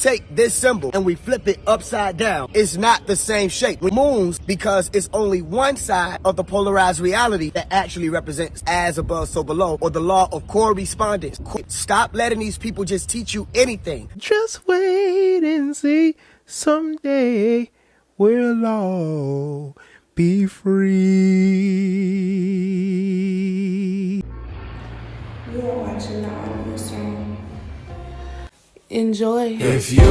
take this symbol and we flip it upside down, it's not the same shape. We moons because it's only one side of the polarized reality that actually represents as above, so below, or the law of correspondence. Stop letting these people just teach you anything. Just wait and see. Someday we'll all be free. You are watching the audio song. Enjoy. If you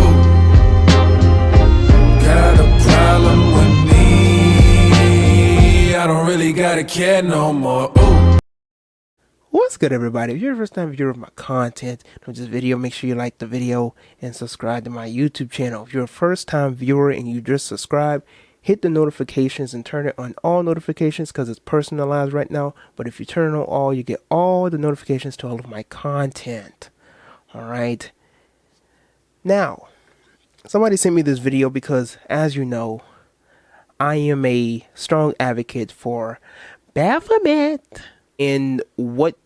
got a problem with me, I don't really gotta care no more. Ooh. What's good, everybody? If you're a first time viewer of my content of this video, make sure you like the video and subscribe to my YouTube channel. If you're a first time viewer and you just subscribe, hit the notifications and turn it on all notifications because it's personalized right now. But if you turn it on all, you get all the notifications to all of my content. Alright. Now, somebody sent me this video because, as you know, I am a strong advocate for Baphomet. And what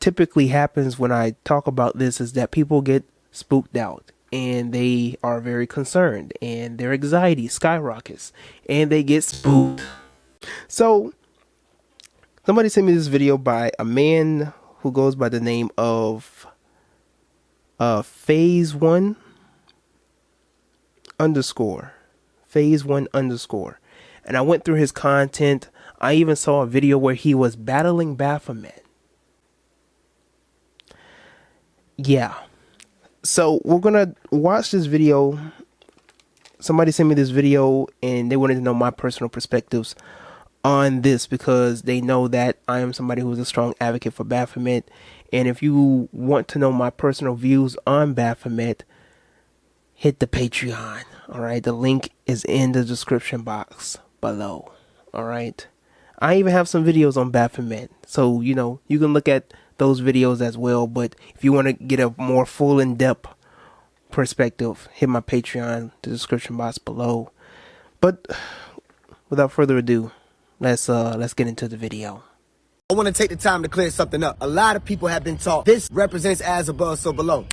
typically happens when I talk about this is that people get spooked out and they are very concerned and their anxiety skyrockets and they get spooked. So somebody sent me this video by a man who goes by the name of phase one underscore, and I went through his content. I even saw a video where he was battling Baphomet. Yeah. So we're going to watch this video. Somebody sent me this video and they wanted to know my personal perspectives on this because they know that I am somebody who is a strong advocate for Baphomet. And if you want to know my personal views on Baphomet, hit the Patreon. All right. The link is in the description box below. All right. I even have some videos on Baphomet, so you know you can look at those videos as well. But if you want to get a more full in-depth perspective, hit my Patreon, the description box below. But without further ado, let's get into the video. I want to take the time to clear something up. A lot of people have been taught this represents as above, so below,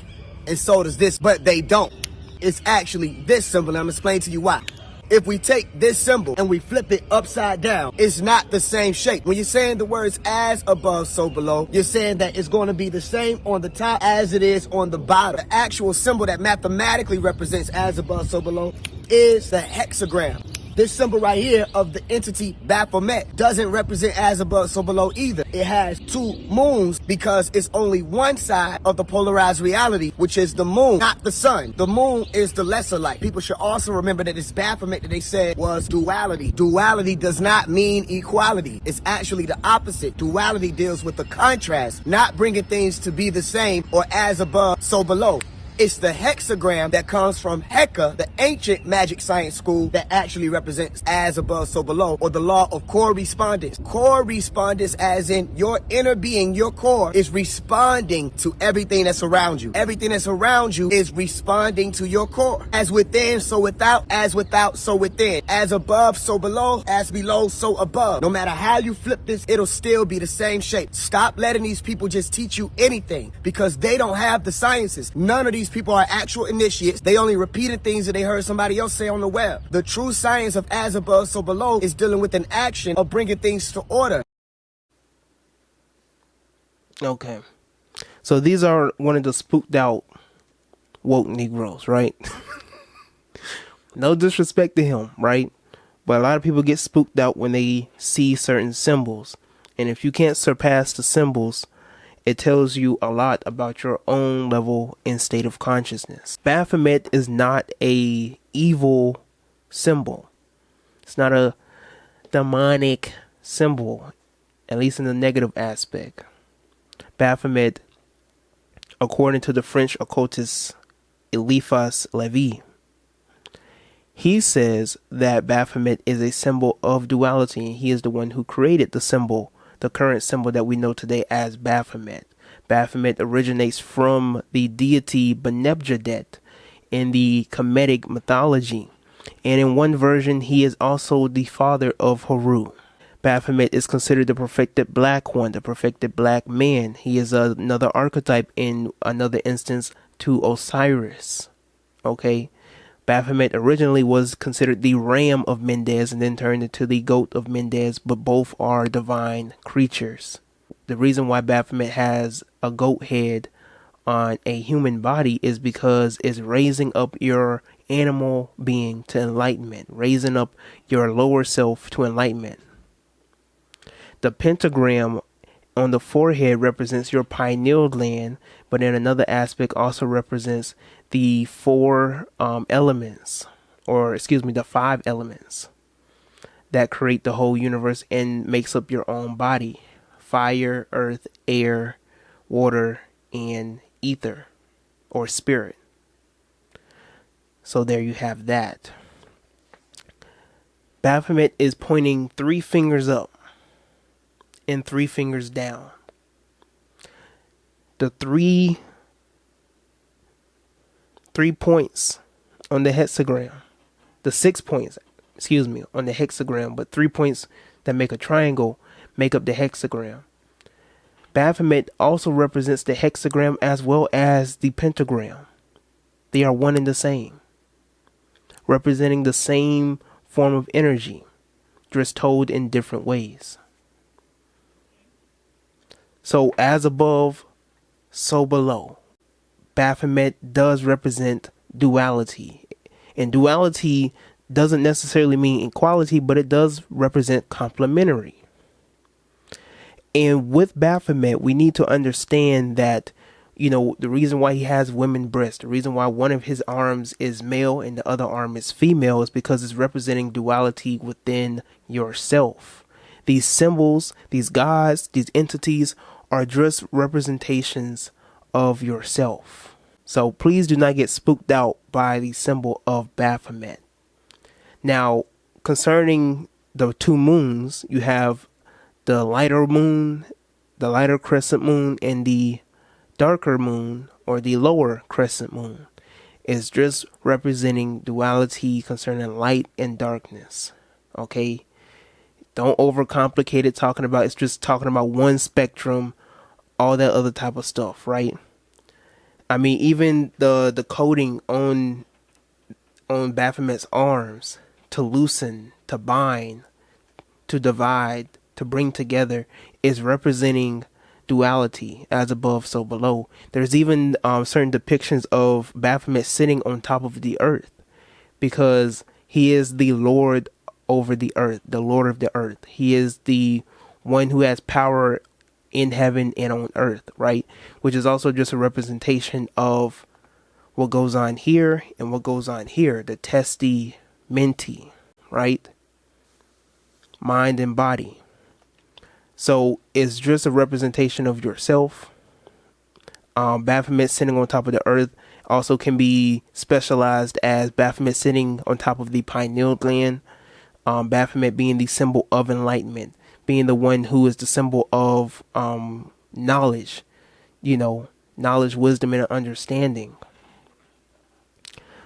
and so does this, but they don't. It's actually this symbol, and I'm going to explain to you why. If we take this symbol and we flip it upside down, it's not the same shape. When you're saying the words as above, so below, you're saying that it's going to be the same on the top as it is on the bottom. The actual symbol that mathematically represents as above, so below is the hexagram. This symbol right here of the entity Baphomet doesn't represent as above, so below either. It has two moons because it's only one side of the polarized reality, which is the moon, not the sun. The moon is the lesser light. People should also remember that this Baphomet that they said was duality. Duality does not mean equality. It's actually the opposite. Duality deals with the contrast, not bringing things to be the same or as above, so below. It's the hexagram that comes from Heka, the ancient magic science school that actually represents as above, so below, or the law of correspondence. Correspondence as in your inner being, your core, is responding to everything that's around you. Everything that's around you is responding to your core. As within, so without. As without, so within. As above, so below. As below, so above. No matter how you flip this, it'll still be the same shape. Stop letting these people just teach you anything because they don't have the sciences. None of these people are actual initiates. They only repeated things that they heard somebody else say on the web. The true science of as above, so below is dealing with an action of bringing things to order. Okay. So these are one of the spooked out woke Negroes, right? No disrespect to him, right? But a lot of people get spooked out when they see certain symbols. And if you can't surpass the symbols, it tells you a lot about your own level and state of consciousness. Baphomet is not a evil symbol. It's not a demonic symbol, at least in the negative aspect. Baphomet, according to the French occultist Eliphas Levi, he says that Baphomet is a symbol of duality, and he is the one who created the symbol, the current symbol that we know today as Baphomet. Baphomet originates from the deity Benebjadet in the Kemetic mythology. And in one version, he is also the father of Haru. Baphomet is considered the perfected black one, the perfected black man. He is another archetype in another instance to Osiris. Okay. Baphomet originally was considered the ram of Mendez and then turned into the goat of Mendez, but both are divine creatures. The reason why Baphomet has a goat head on a human body is because it's raising up your animal being to enlightenment, raising up your lower self to enlightenment. The pentagram on the forehead represents your pineal gland, but in another aspect also represents the four elements, or excuse me, the 5 elements that create the whole universe and makes up your own body: fire, earth, air, water, and ether or spirit. So there you have that. Baphomet is pointing 3 fingers up and 3 fingers down. The three points on the hexagram, the 6 points, on the hexagram, but 3 points that make a triangle make up the hexagram. Baphomet also represents the hexagram as well as the pentagram. They are one and the same, representing the same form of energy, just told in different ways. So as above, so below. Baphomet does represent duality. And duality doesn't necessarily mean equality, but it does represent complementary. And with Baphomet, we need to understand that, the reason why he has women breasts, the reason why one of his arms is male and the other arm is female, is because it's representing duality within yourself. These symbols, these gods, these entities are just representations of yourself. So please do not get spooked out by the symbol of Baphomet. Now, concerning the 2 moons, you have the lighter moon, the lighter crescent moon, and the darker moon, or the lower crescent moon. Is just representing duality concerning light and darkness. Okay? Don't overcomplicate it it's just talking about one spectrum, all that other type of stuff, right? I mean, even the coding on Baphomet's arms, to loosen, to bind, to divide, to bring together, is representing duality, as above, so below. There's even certain depictions of Baphomet sitting on top of the earth, because he is the Lord over the earth, the Lord of the earth. He is the one who has power in heaven and on earth, right? Which is also just a representation of what goes on here and what goes on here, the testi-menti, right? Mind and body. So it's just a representation of yourself. Baphomet sitting on top of the earth also can be specialized as Baphomet sitting on top of the pineal gland. Baphomet being the symbol of enlightenment, being the one who is the symbol of knowledge, knowledge, wisdom, and understanding.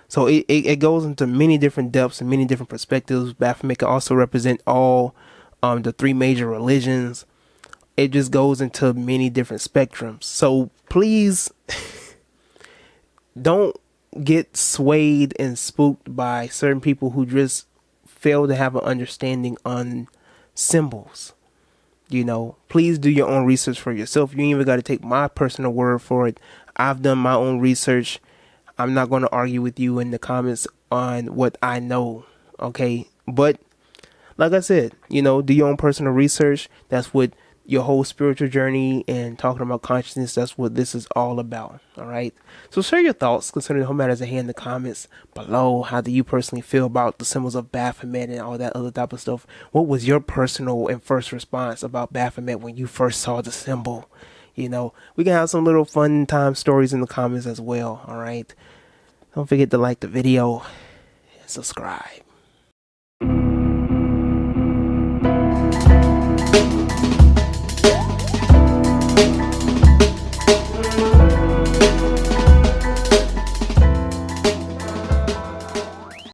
So it goes into many different depths and many different perspectives. Baphomet can also represent all the 3 major religions. It just goes into many different spectrums. So please don't get swayed and spooked by certain people who just fail to have an understanding on symbols. Please do your own research for yourself. You ain't even got to take my personal word for it. I've done my own research. I'm not going to argue with you in the comments on what I know. Okay. But like I said, do your own personal research. That's what your whole spiritual journey and talking about consciousness, that's what this is all about. All right. So share your thoughts concerning the whole matters at hand in the comments below. How do you personally feel about the symbols of Baphomet and all that other type of stuff? What was your personal and first response about Baphomet when you first saw the symbol? We can have some little fun time stories in the comments as well. All right. Don't forget to like the video and subscribe.